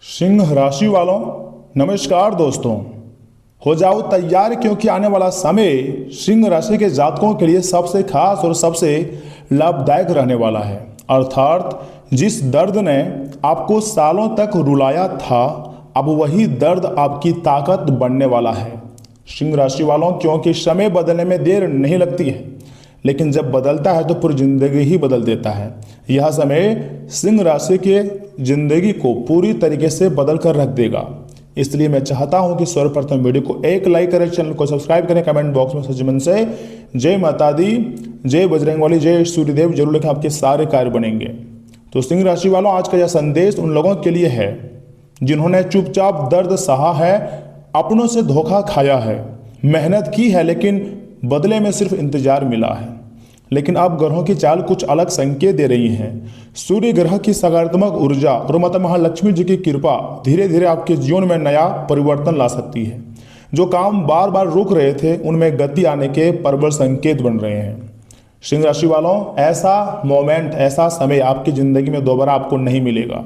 सिंह राशि वालों, नमस्कार दोस्तों। हो जाओ तैयार, क्योंकि आने वाला समय सिंह राशि के जातकों के लिए सबसे खास और सबसे लाभदायक रहने वाला है। अर्थात जिस दर्द ने आपको सालों तक रुलाया था, अब वही दर्द आपकी ताकत बनने वाला है। सिंह राशि वालों, क्योंकि समय बदलने में देर नहीं लगती है, लेकिन जब बदलता है तो पूरी जिंदगी ही बदल देता है। यह समय सिंह राशि के जिंदगी को पूरी तरीके से बदल कर रख देगा। इसलिए मैं चाहता हूं कि सर्वप्रथम वीडियो को एक लाइक करें, चैनल को सब्सक्राइब करें, कमेंट बॉक्स में सच्चे मन से जय माता दी, जय बजरंगबली, जय सूर्यदेव जरूर लिखें, आपके सारे कार्य बनेंगे। तो सिंह राशि वालों, आज का यह संदेश उन लोगों के लिए है जिन्होंने चुपचाप दर्द सहा है, अपनों से धोखा खाया है, मेहनत की है, लेकिन बदले में सिर्फ इंतजार मिला है। लेकिन अब ग्रहों की चाल कुछ अलग संकेत दे रही है। सूर्य ग्रह की सकारात्मक ऊर्जा और माता महालक्ष्मी जी की कृपा धीरे धीरे आपके जीवन में नया परिवर्तन ला सकती है। जो काम बार बार रुक रहे थे, उनमें गति आने के प्रबल संकेत बन रहे हैं। सिंह राशि वालों, ऐसा मोमेंट, ऐसा समय आपकी जिंदगी में दोबारा आपको नहीं मिलेगा।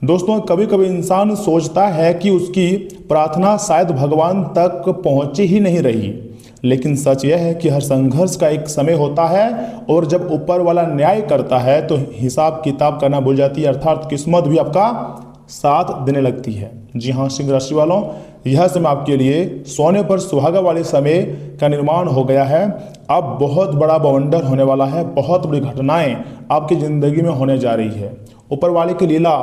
दोस्तों, कभी कभी इंसान सोचता है कि उसकी प्रार्थना शायद भगवान तक पहुंची ही नहीं रही, लेकिन सच यह है कि हर संघर्ष का एक समय होता है, और जब ऊपर वाला न्याय करता है तो हिसाब किताब करना भूल जाती है, अर्थात किस्मत भी आपका साथ देने लगती है। जी हाँ सिंह राशि वालों, यह समय आपके लिए सोने पर सुहागा वाले समय का निर्माण हो गया है। अब बहुत बड़ा बवंडर होने वाला है, बहुत बड़ी घटनाएं आपकी जिंदगी में होने जा रही है। ऊपर वाले की लीला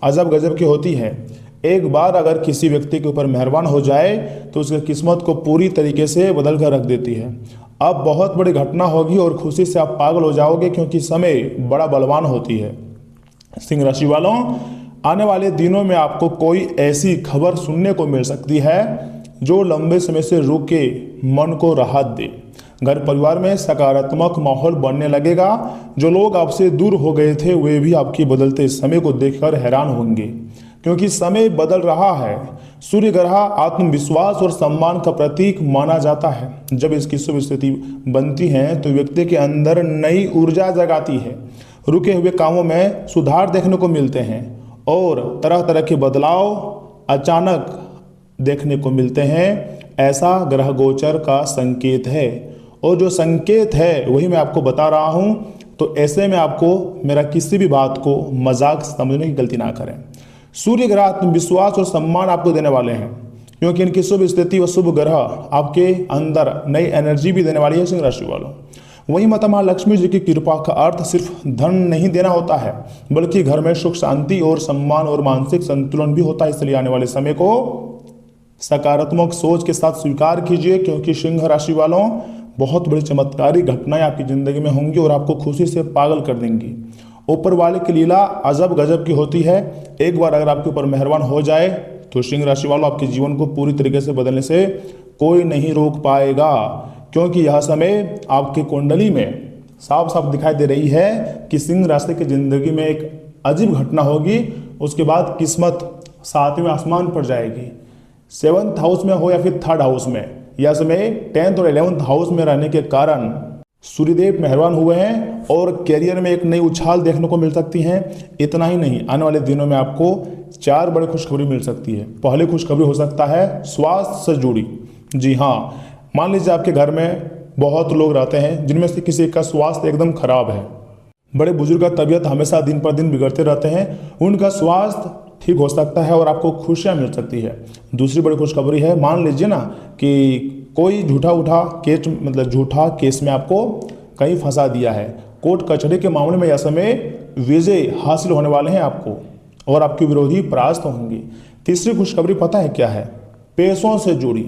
अजब गजब की होती है। एक बार अगर किसी व्यक्ति के ऊपर मेहरबान हो जाए तो उसकी किस्मत को पूरी तरीके से बदल कर रख देती है। अब बहुत बड़ी घटना होगी और खुशी से आप पागल हो जाओगे, क्योंकि समय बड़ा बलवान होती है। सिंह राशि वालों, आने वाले दिनों में आपको कोई ऐसी खबर सुनने को मिल सकती है जो लंबे समय से रुके मन को राहत दे। घर परिवार में सकारात्मक माहौल बनने लगेगा। जो लोग आपसे दूर हो गए थे, वे भी आपके बदलते समय को देखकर हैरान होंगे, क्योंकि समय बदल रहा है। सूर्य ग्रह आत्मविश्वास और सम्मान का प्रतीक माना जाता है। जब इसकी शुभ स्थिति बनती है तो व्यक्ति के अंदर नई ऊर्जा जगाती है। रुके हुए कामों में सुधार देखने को मिलते हैं और तरह तरह के बदलाव अचानक देखने को मिलते हैं। ऐसा ग्रह गोचर का संकेत है, और जो संकेत है वही मैं आपको बता रहा हूं। तो ऐसे में आपको मेरा किसी भी बात को मजाक समझने की गलती ना करें। सूर्य ग्रह आत्मविश्वास और सम्मान आपको देने वाले हैं, क्योंकि इनकी शुभ स्थिति व शुभ ग्रह आपके अंदर नई एनर्जी भी देने वाली है। सिंह राशि वालों, वहीं माता महालक्ष्मी जी की कृपा का अर्थ सिर्फ धन नहीं देना होता है, बल्कि घर में सुख शांति और सम्मान और मानसिक संतुलन भी होता है। इसलिए आने वाले समय को सकारात्मक सोच के साथ स्वीकार कीजिए, क्योंकि सिंह राशि वालों, बहुत बड़ी चमत्कारी घटनाएं आपकी जिंदगी में होंगी और आपको खुशी से पागल कर देंगी। ऊपर वाले की लीला अजब गजब की होती है। एक बार अगर आपके ऊपर मेहरबान हो जाए तो सिंह राशि वालों, आपके जीवन को पूरी तरीके से बदलने से कोई नहीं रोक पाएगा, क्योंकि यह समय आपकी कुंडली में साफ साफ दिखाई दे रही है कि सिंह राशि की जिंदगी में एक अजीब घटना होगी। उसके बाद किस्मत 7वें आसमान पर जाएगी। 7th हाउस में हो या फिर 3rd हाउस में, यह समय 10th और 11th हाउस में रहने के कारण सूर्यदेव मेहरबान हुए हैं और करियर में एक नई उछाल देखने को मिल सकती है। इतना ही नहीं, आने वाले दिनों में आपको 4 बड़ी खुशखबरी मिल सकती है। पहली खुशखबरी हो सकता है स्वास्थ्य से जुड़ी। जी हाँ, मान लीजिए आपके घर में बहुत लोग रहते हैं जिनमें से किसी का स्वास्थ्य एकदम खराब है। बड़े बुजुर्ग का तबीयत हमेशा दिन पर दिन बिगड़ते रहते हैं, उनका स्वास्थ्य ठीक हो सकता है और आपको खुशियाँ मिल सकती है। दूसरी बड़ी खुशखबरी है, मान लीजिए ना कि कोई झूठा केस में आपको कहीं फंसा दिया है। कोर्ट कचहरी के मामले में यह समय विजय हासिल होने वाले हैं आपको, और आपके विरोधी परास्त होंगे। तीसरी खुशखबरी पता है क्या है? पैसों से जुड़ी।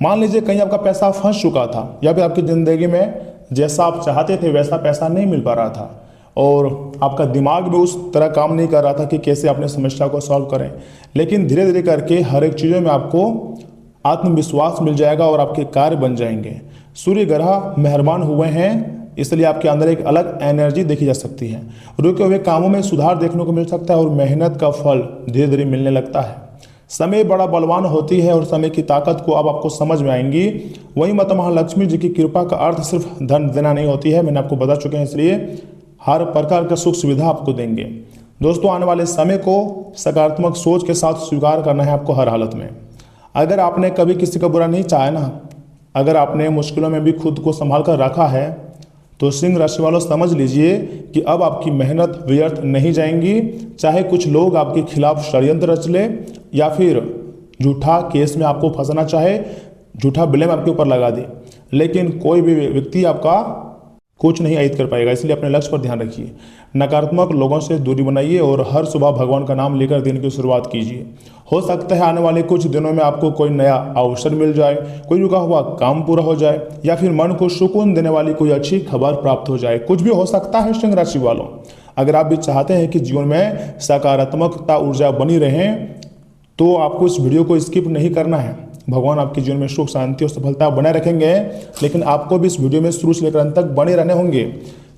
मान लीजिए कहीं आपका पैसा फंस चुका था, या फिर आपकी ज़िंदगी में जैसा आप चाहते थे वैसा पैसा नहीं मिल पा रहा था, और आपका दिमाग भी उस तरह काम नहीं कर रहा था कि कैसे अपने समस्या को सॉल्व करें। लेकिन धीरे धीरे करके हर एक चीज़ों में आपको आत्मविश्वास मिल जाएगा और आपके कार्य बन जाएंगे। सूर्य ग्रह मेहरबान हुए हैं, इसलिए आपके अंदर एक अलग एनर्जी देखी जा सकती है। रुके हुए कामों में सुधार देखने को मिल सकता है और मेहनत का फल धीरे धीरे मिलने लगता है। समय बड़ा बलवान होती है और समय की ताकत को अब आपको समझ में आएंगी। वहीं माता महालक्ष्मी जी की कृपा का अर्थ सिर्फ धन देना नहीं होती है, मैंने आपको बता चुके हैं। इसलिए हर प्रकार का सुख सुविधा आपको देंगे। दोस्तों आने वाले समय को सकारात्मक सोच के साथ स्वीकार करना है आपको हर हालत में। अगर आपने कभी किसी का बुरा नहीं चाहा ना, अगर आपने मुश्किलों में भी खुद को संभाल कर रखा है, तो सिंह राशि वालों समझ लीजिए कि अब आपकी मेहनत व्यर्थ नहीं जाएंगी। चाहे कुछ लोग आपके खिलाफ षड्यंत्र रच ले या फिर झूठा केस में आपको फंसाना चाहे, झूठा ब्लेम आपके ऊपर लगा दे, लेकिन कोई भी व्यक्ति आपका कुछ नहीं अहित कर पाएगा। इसलिए अपने लक्ष्य पर ध्यान रखिए, नकारात्मक लोगों से दूरी बनाइए और हर सुबह भगवान का नाम लेकर दिन की शुरुआत कीजिए। हो सकता है आने वाले कुछ दिनों में आपको कोई नया अवसर मिल जाए, कोई रुका हुआ काम पूरा हो जाए या फिर मन को सुकून देने वाली कोई अच्छी खबर प्राप्त हो जाए। कुछ भी हो सकता है सिंह राशि वालों। अगर आप भी चाहते हैं कि जीवन में सकारात्मकता ऊर्जा बनी रहे तो आपको इस वीडियो को स्किप नहीं करना है। भगवान आपके जीवन में सुख शांति और सफलता बनाए रखेंगे, लेकिन आपको भी इस वीडियो में शुरू से लेकर अंत तक बने रहने होंगे,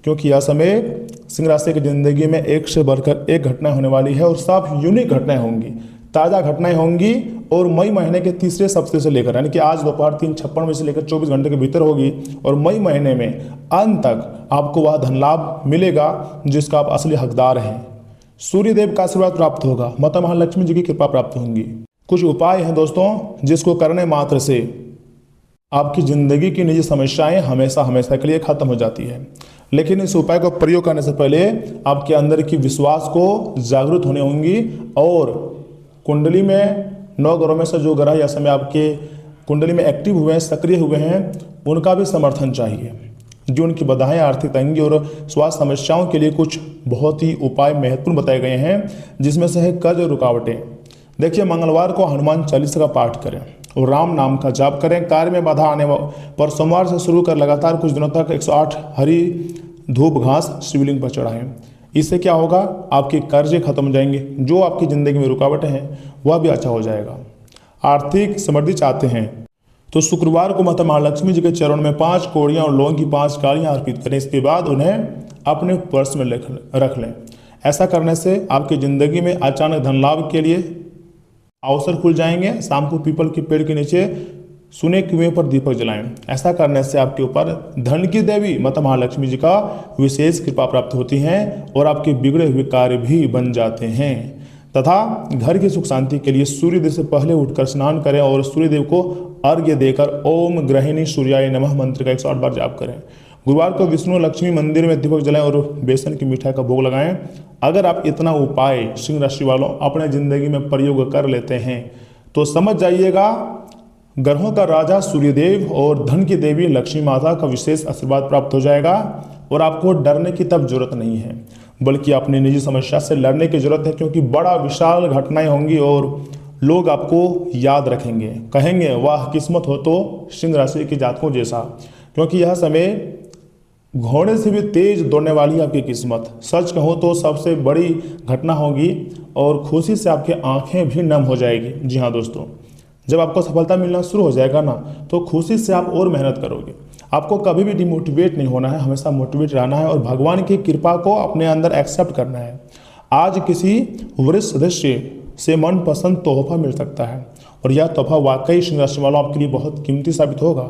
क्योंकि यह समय सिंह राशि की जिंदगी में एक से बढ़कर एक घटना होने वाली है और सब यूनिक घटनाएं होंगी, ताज़ा घटनाएं होंगी और मई महीने के तीसरे सप्ताह से लेकर यानी कि आज दोपहर 3:56 बजे से लेकर 24 घंटे के भीतर होगी और मई महीने में अंत तक आपको वह धन लाभ मिलेगा जिसका आप असली हकदार हैं। सूर्यदेव का आशीर्वाद प्राप्त होगा, माता महालक्ष्मी जी की कृपा प्राप्त होंगी। कुछ उपाय हैं दोस्तों जिसको करने मात्र से आपकी जिंदगी की निजी समस्याएं हमेशा हमेशा के लिए खत्म हो जाती है। लेकिन इस उपाय को प्रयोग करने से पहले आपके अंदर की विश्वास को जागरूक होने होंगी और कुंडली में 9 ग्रहों में से जो ग्रह या समय आपके कुंडली में एक्टिव हुए हैं, सक्रिय हुए हैं, उनका भी समर्थन चाहिए। जो उनकी बाधाएं, आर्थिक तंगी और स्वास्थ्य समस्याओं के लिए कुछ बहुत ही उपाय महत्वपूर्ण बताए गए हैं, जिसमें से है कर्ज रुकावटें। देखिए, मंगलवार को हनुमान चालीसा का पाठ करें और राम नाम का जाप करें। कार्य में बाधा आने पर सोमवार से शुरू कर लगातार कुछ दिनों तक 108 हरी धूप घास शिवलिंग पर चढ़ाएं। इससे क्या होगा, आपके कर्जे खत्म हो जाएंगे, जो आपकी जिंदगी में रुकावटें हैं वह भी अच्छा हो जाएगा। आर्थिक समृद्धि चाहते हैं तो शुक्रवार को माता महालक्ष्मी जी के चरण में 5 कौड़ियाँ और लौंग की 5 कालियाँ अर्पित करें। इसके बाद उन्हें अपने पर्स में रख लें। ऐसा करने से आपकी जिंदगी में अचानक धन लाभ के लिए अवसर खुल जाएंगे। शाम को पीपल के पेड़ के नीचे सुने कुएं पर दीपक जलाएं। ऐसा करने से आपके ऊपर धन की देवी माता महालक्ष्मी जी का विशेष कृपा प्राप्त होती है और आपके बिगड़े हुए कार्य भी बन जाते हैं। तथा घर की सुख शांति के लिए सूर्योदय से पहले उठकर स्नान करें और सूर्यदेव को अर्घ्य देकर ओम ग्रहिणी सूर्याय नमः मंत्र का 108 बार जाप करें। गुरुवार को विष्णु लक्ष्मी मंदिर में दीपक जलाएं और बेसन की मिठाई का भोग लगाएं। अगर आप इतना उपाय सिंह राशि वालों अपने जिंदगी में प्रयोग कर लेते हैं तो समझ जाइएगा ग्रहों का राजा सूर्यदेव और धन की देवी लक्ष्मी माता का विशेष आशीर्वाद प्राप्त हो जाएगा और आपको डरने की तब जरूरत नहीं है, बल्कि अपनी निजी समस्या से लड़ने की जरूरत है, क्योंकि बड़ा विशाल घटनाएं होंगी और लोग आपको याद रखेंगे, कहेंगे वाह किस्मत हो तो सिंह राशि के जातकों जैसा। क्योंकि यह समय घोड़े से भी तेज दौड़ने वाली आपकी किस्मत, सच कहूँ तो सबसे बड़ी घटना होगी और खुशी से आपकी आंखें भी नम हो जाएगी। जी हाँ दोस्तों, जब आपको सफलता मिलना शुरू हो जाएगा ना तो खुशी से आप और मेहनत करोगे। आपको कभी भी डिमोटिवेट नहीं होना है, हमेशा मोटिवेट रहना है और भगवान की कृपा को अपने अंदर एक्सेप्ट करना है। आज किसी वरिष्ठ सदस्य से मनपसंद तोहफा मिल सकता है और यह तोहफा वाकई सिंह राशि वालों आपके लिए बहुत कीमती साबित होगा,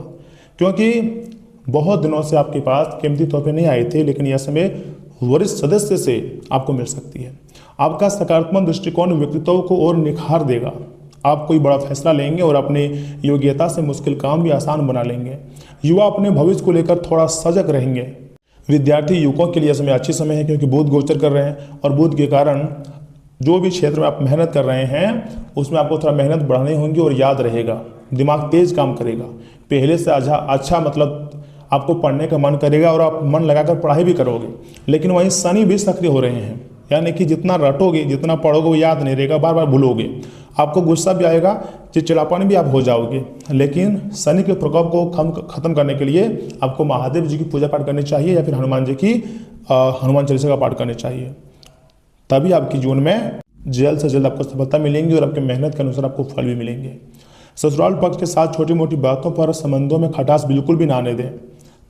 क्योंकि बहुत दिनों से आपके पास कीमती तोहफे नहीं आए थे, लेकिन यह समय वरिष्ठ सदस्य से आपको मिल सकती है। आपका सकारात्मक दृष्टिकोण व्यक्तित्व को और निखार देगा। आप कोई बड़ा फैसला लेंगे और अपनी योग्यता से मुश्किल काम भी आसान बना लेंगे। युवा अपने भविष्य को लेकर थोड़ा सजग रहेंगे। विद्यार्थी युवकों के लिए समय अच्छी समय है, क्योंकि बुध गोचर कर रहे हैं और बुध के कारण जो भी क्षेत्र में आप मेहनत कर रहे हैं उसमें आपको थोड़ा मेहनत बढ़ानी होगी और याद रहेगा, दिमाग तेज काम करेगा, पहले से अच्छा मतलब आपको पढ़ने का मन करेगा और आप मन लगाकर पढ़ाई भी करोगे। लेकिन वहीं शनि भी सक्रिय हो रहे हैं, यानी कि जितना रटोगे, जितना पढ़ोगे वो याद नहीं रहेगा, बार बार भूलोगे, आपको गुस्सा भी आएगा, चिड़चिड़ापन भी आप हो जाओगे। लेकिन शनि के प्रकोप को खत्म करने के लिए आपको महादेव जी की पूजा पाठ करनी चाहिए या फिर हनुमान जी की हनुमान चालीसा का पाठ करनी चाहिए। तभी आपके जीवन में जल्द से जल्द आपको सफलता मिलेंगी और आपकी मेहनत के अनुसार आपको फल भी मिलेंगे। ससुराल पक्ष के साथ छोटी मोटी बातों पर संबंधों में खटास बिल्कुल भी ना आने दें।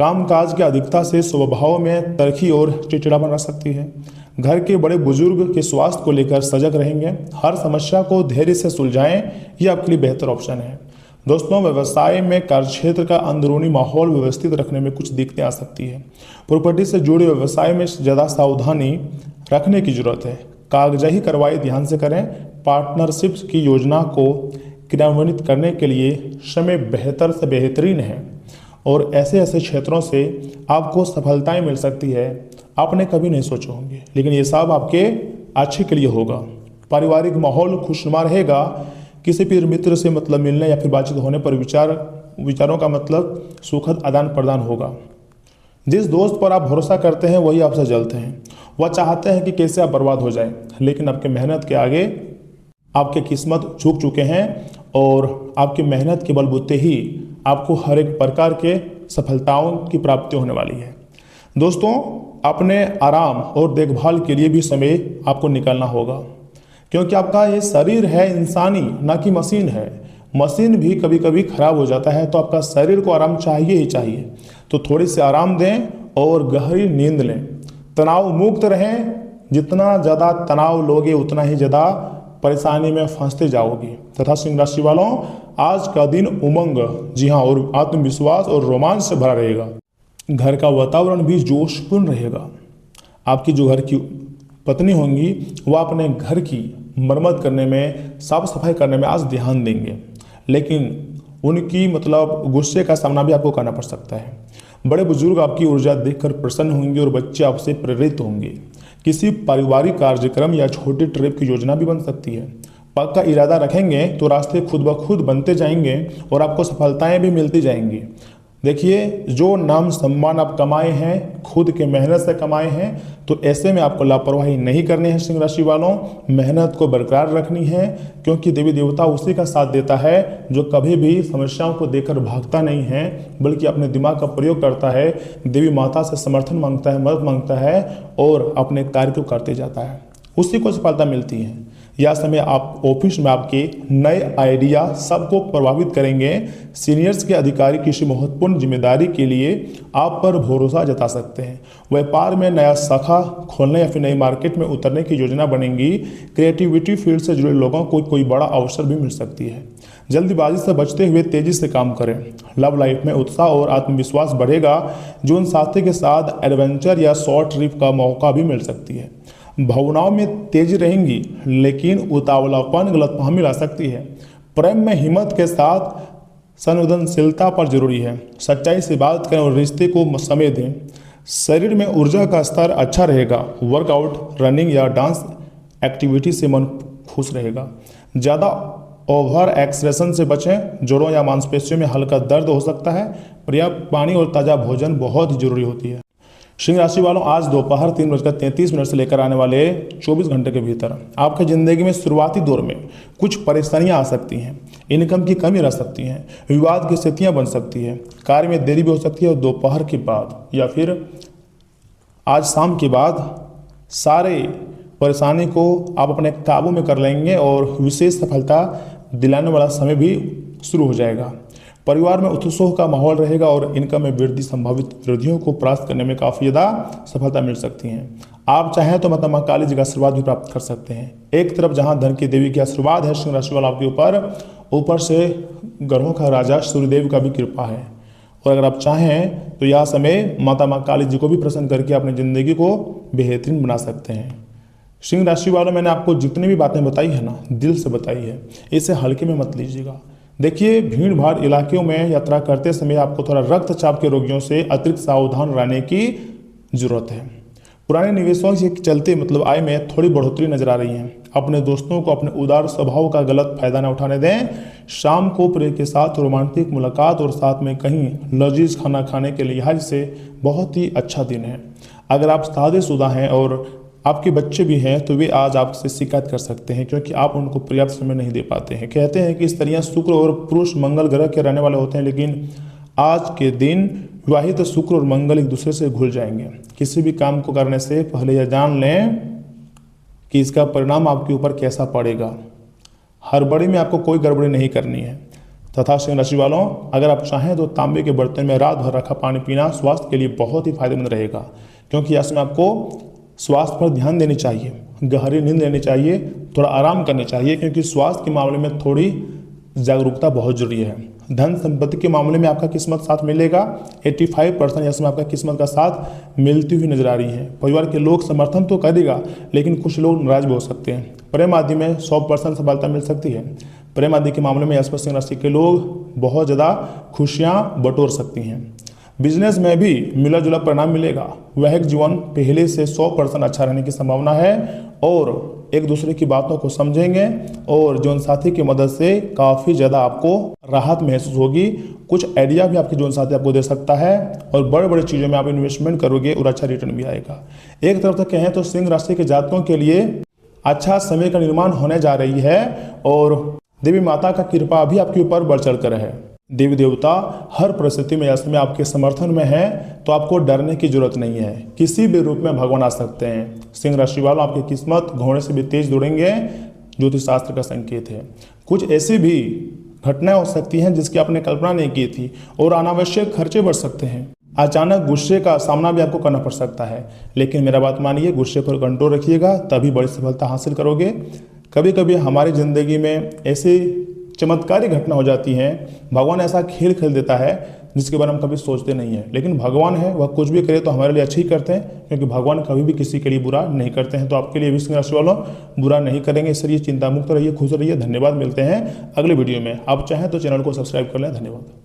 कामकाज की अधिकता से स्वभाव में तलखी और चिड़चिड़ापन रह सकती है। घर के बड़े बुजुर्ग के स्वास्थ्य को लेकर सजग रहेंगे। हर समस्या को धैर्य से सुलझाएं, ये आपके लिए बेहतर ऑप्शन है। दोस्तों, व्यवसाय में कार्यक्षेत्र का अंदरूनी माहौल व्यवस्थित रखने में कुछ दिक्कतें आ सकती है। प्रॉपर्टी से जुड़े व्यवसाय में ज़्यादा सावधानी रखने की जरूरत है। कागजाई कार्रवाई ध्यान से करें। पार्टनरशिप की योजना को क्रियान्वित करने के लिए समय बेहतर से बेहतरीन है और ऐसे ऐसे क्षेत्रों से आपको सफलताएं मिल सकती है आपने कभी नहीं सोचे होंगे, लेकिन ये सब आपके अच्छे के लिए होगा। पारिवारिक माहौल खुशनुमा रहेगा। किसी भी मित्र से मतलब मिलने या फिर बातचीत होने पर विचारों का मतलब सुखद आदान प्रदान होगा। जिस दोस्त पर आप भरोसा करते हैं वही आपसे जलते हैं। वह चाहते हैं कि कैसे आप बर्बाद हो जाएं, लेकिन आपके मेहनत के आगे आपके किस्मत झुक चुके हैं और आपकी मेहनत के बलबूते ही आपको हर एक प्रकार के सफलताओं की प्राप्ति होने वाली है। दोस्तों, अपने आराम और देखभाल के लिए भी समय आपको निकालना होगा, क्योंकि आपका ये शरीर है इंसानी, ना कि मशीन है। मशीन भी कभी कभी खराब हो जाता है, तो आपका शरीर को आराम चाहिए ही चाहिए। तो थोड़ी सी आराम दें और गहरी नींद लें। तनाव मुक्त रहें। जितना ज़्यादा तनाव लोगे उतना ही ज़्यादा परेशानी में फंसते जाओगे। तथा सिंह राशि वालों, आज का दिन उमंग, जी हाँ, और आत्मविश्वास और रोमांच से भरा रहेगा। घर का वातावरण भी जोशपूर्ण रहेगा। आपकी जो घर की पत्नी होंगी वह अपने घर की मरम्मत करने में, साफ सफाई करने में आज ध्यान देंगे, लेकिन उनकी मतलब गुस्से का सामना भी आपको करना पड़ सकता है। बड़े बुजुर्ग आपकी ऊर्जा देखकर प्रसन्न होंगे और बच्चे आपसे प्रेरित होंगे। किसी पारिवारिक कार्यक्रम या छोटी ट्रिप की योजना भी बन सकती है। पक्का इरादा रखेंगे तो रास्ते खुद ब खुद बनते जाएंगे और आपको सफलताएं भी मिलती जाएंगी। देखिए, जो नाम सम्मान आप कमाए हैं खुद के मेहनत से कमाए हैं, तो ऐसे में आपको लापरवाही नहीं करनी है। सिंह राशि वालों, मेहनत को बरकरार रखनी है, क्योंकि देवी देवता उसी का साथ देता है जो कभी भी समस्याओं को देखकर भागता नहीं है, बल्कि अपने दिमाग का प्रयोग करता है, देवी माता से समर्थन मांगता है, मदद मांगता है और अपने कार्य को करते जाता है, उसी को सफलता मिलती है। यह समय आप ऑफिस में आपके नए आइडिया सबको प्रभावित करेंगे। सीनियर्स के अधिकारी किसी महत्वपूर्ण जिम्मेदारी के लिए आप पर भरोसा जता सकते हैं। व्यापार में नया शाखा खोलने या फिर नई मार्केट में उतरने की योजना बनेगी। क्रिएटिविटी फील्ड से जुड़े लोगों को कोई बड़ा अवसर भी मिल सकती है। जल्दबाजी से बचते हुए तेजी से काम करें। लव लाइफ में उत्साह और आत्मविश्वास बढ़ेगा। जीवन साथी के साथ एडवेंचर या शॉर्ट ट्रिप का मौका भी मिल सकती है। भावनाओं में तेजी रहेंगी, लेकिन उतावलापन गलतफहमी ला सकती है। प्रेम में हिम्मत के साथ संवेदनशीलता पर जरूरी है। सच्चाई से बात करें और रिश्ते को समय दें। शरीर में ऊर्जा का स्तर अच्छा रहेगा। वर्कआउट, रनिंग या डांस एक्टिविटी से मन खुश रहेगा। ज़्यादा ओवर एक्सरेशन से बचें। जोड़ों या मांसपेशियों में हल्का दर्द हो सकता है। पर्याप्त पानी और ताज़ा भोजन बहुत ही जरूरी होती है। सिंह राशि वालों, आज दोपहर 3:33 से लेकर आने वाले 24 घंटे के भीतर आपकी ज़िंदगी में शुरुआती दौर में कुछ परेशानियां आ सकती हैं। इनकम की कमी रह सकती है। विवाद की स्थितियां बन सकती है। कार्य में देरी भी हो सकती है और दोपहर के बाद या फिर आज शाम के बाद सारे परेशानी को आप अपने काबू में कर लेंगे और विशेष सफलता दिलाने वाला समय भी शुरू हो जाएगा। परिवार में उत्साह का माहौल रहेगा और इनकम में वृद्धि, संभावित वृद्धियों को प्राप्त करने में काफ़ी ज़्यादा सफलता मिल सकती है। आप चाहें तो माता काली जी का आशीर्वाद भी प्राप्त कर सकते हैं। एक तरफ जहां धन की देवी की आशीर्वाद है सिंह राशि वालों आपके ऊपर से ग्रहों का राजा सूर्यदेव का भी कृपा है। और अगर आप चाहें तो यह समय माता काली जी को भी प्रसन्न करके अपनी ज़िंदगी को बेहतरीन बना सकते हैं। सिंह राशि वालों, मैंने आपको जितनी भी बातें बताई है ना, दिल से बताई है, इसे हल्के में मत लीजिएगा। देखिए, भीड़ भाड़ इलाकों में यात्रा करते समय आपको थोड़ा रक्तचाप के रोगियों से अतिरिक्त सावधान रहने की जरूरत है। पुराने निवेशों के चलते मतलब आय में थोड़ी बढ़ोतरी नजर आ रही है। अपने दोस्तों को अपने उदार स्वभाव का गलत फायदा न उठाने दें। शाम को प्रिय के साथ रोमांटिक मुलाकात और साथ में कहीं लजीज खाना खाने के लिहाज से बहुत ही अच्छा दिन है। अगर आप शादीशुदा हैं और आपके बच्चे भी हैं तो वे आज आपसे शिकायत कर सकते हैं, क्योंकि आप उनको पर्याप्त समय नहीं दे पाते हैं। कहते हैं कि स्त्रियां शुक्र और पुरुष मंगल ग्रह के रहने वाले होते हैं, लेकिन आज के दिन विवाहित शुक्र और मंगल एक दूसरे से घुल जाएंगे। किसी भी काम को करने से पहले यह जान लें कि इसका परिणाम आपके ऊपर कैसा पड़ेगा। हड़बड़ी में आपको कोई गड़बड़ी नहीं करनी है। तथा सिंह राशि वालों, अगर आप चाहें तो तांबे के बर्तन में रात भर रखा पानी पीना स्वास्थ्य के लिए बहुत ही फायदेमंद रहेगा, क्योंकि इसमें आपको स्वास्थ्य पर ध्यान देनी चाहिए, गहरी नींद लेनी चाहिए, थोड़ा आराम करनी चाहिए, क्योंकि स्वास्थ्य के मामले में थोड़ी जागरूकता बहुत जरूरी है। धन संपत्ति के मामले में आपका किस्मत साथ मिलेगा। 85% इसमें आपका किस्मत का साथ मिलती हुई नजर आ रही है। परिवार के लोग समर्थन तो करेगा, लेकिन कुछ लोग नाराज भी हो सकते हैं। प्रेम आदि में 100% सफलता मिल सकती है। प्रेम आदि के मामले में स्पष्ट सिंह राशि के लोग बहुत ज़्यादा खुशियाँ बटोर सकती हैं। बिजनेस में भी मिला जुला परिणाम मिलेगा। वैवाहिक जीवन पहले से 100% अच्छा रहने की संभावना है और एक दूसरे की बातों को समझेंगे और जीवन साथी की मदद से काफ़ी ज़्यादा आपको राहत महसूस होगी। कुछ आइडिया भी आपके जीवन साथी आपको दे सकता है और बड़े बड़े चीज़ों में आप इन्वेस्टमेंट करोगे और अच्छा रिटर्न भी आएगा। एक तरफ से कहें तो सिंह राशि के जातकों के लिए अच्छा समय का निर्माण होने जा रही है और देवी माता का कृपा भी आपके ऊपर बढ़ चढ़ कर है। देवी देवता हर परिस्थिति में ऐसे में आपके समर्थन में है, तो आपको डरने की जरूरत नहीं है। किसी भी रूप में भगवान आ सकते हैं। सिंह राशि वालों, आपकी किस्मत घोड़े से भी तेज दौड़ेंगे, ज्योतिष शास्त्र का संकेत है। कुछ ऐसी भी घटनाएं हो सकती हैं जिसकी आपने कल्पना नहीं की थी और अनावश्यक खर्चे बढ़ सकते हैं। अचानक गुस्से का सामना भी आपको करना पड़ सकता है, लेकिन मेरा बात मानिए, गुस्से पर कंट्रोल रखिएगा, तभी बड़ी सफलता हासिल करोगे। कभी कभी हमारी ज़िंदगी में ऐसी चमत्कारी घटना हो जाती है, भगवान ऐसा खेल खेल देता है जिसके बारे में हम कभी सोचते नहीं हैं। लेकिन भगवान है, वह कुछ भी करे तो हमारे लिए अच्छा ही करते हैं, क्योंकि भगवान कभी भी किसी के लिए बुरा नहीं करते हैं। तो आपके लिए भी सिंह राशि वालों बुरा नहीं करेंगे, इसलिए चिंता मुक्त रहिए, खुश रहिए। धन्यवाद। मिलते हैं अगले वीडियो में। आप चाहें तो चैनल को सब्सक्राइब कर लें। धन्यवाद।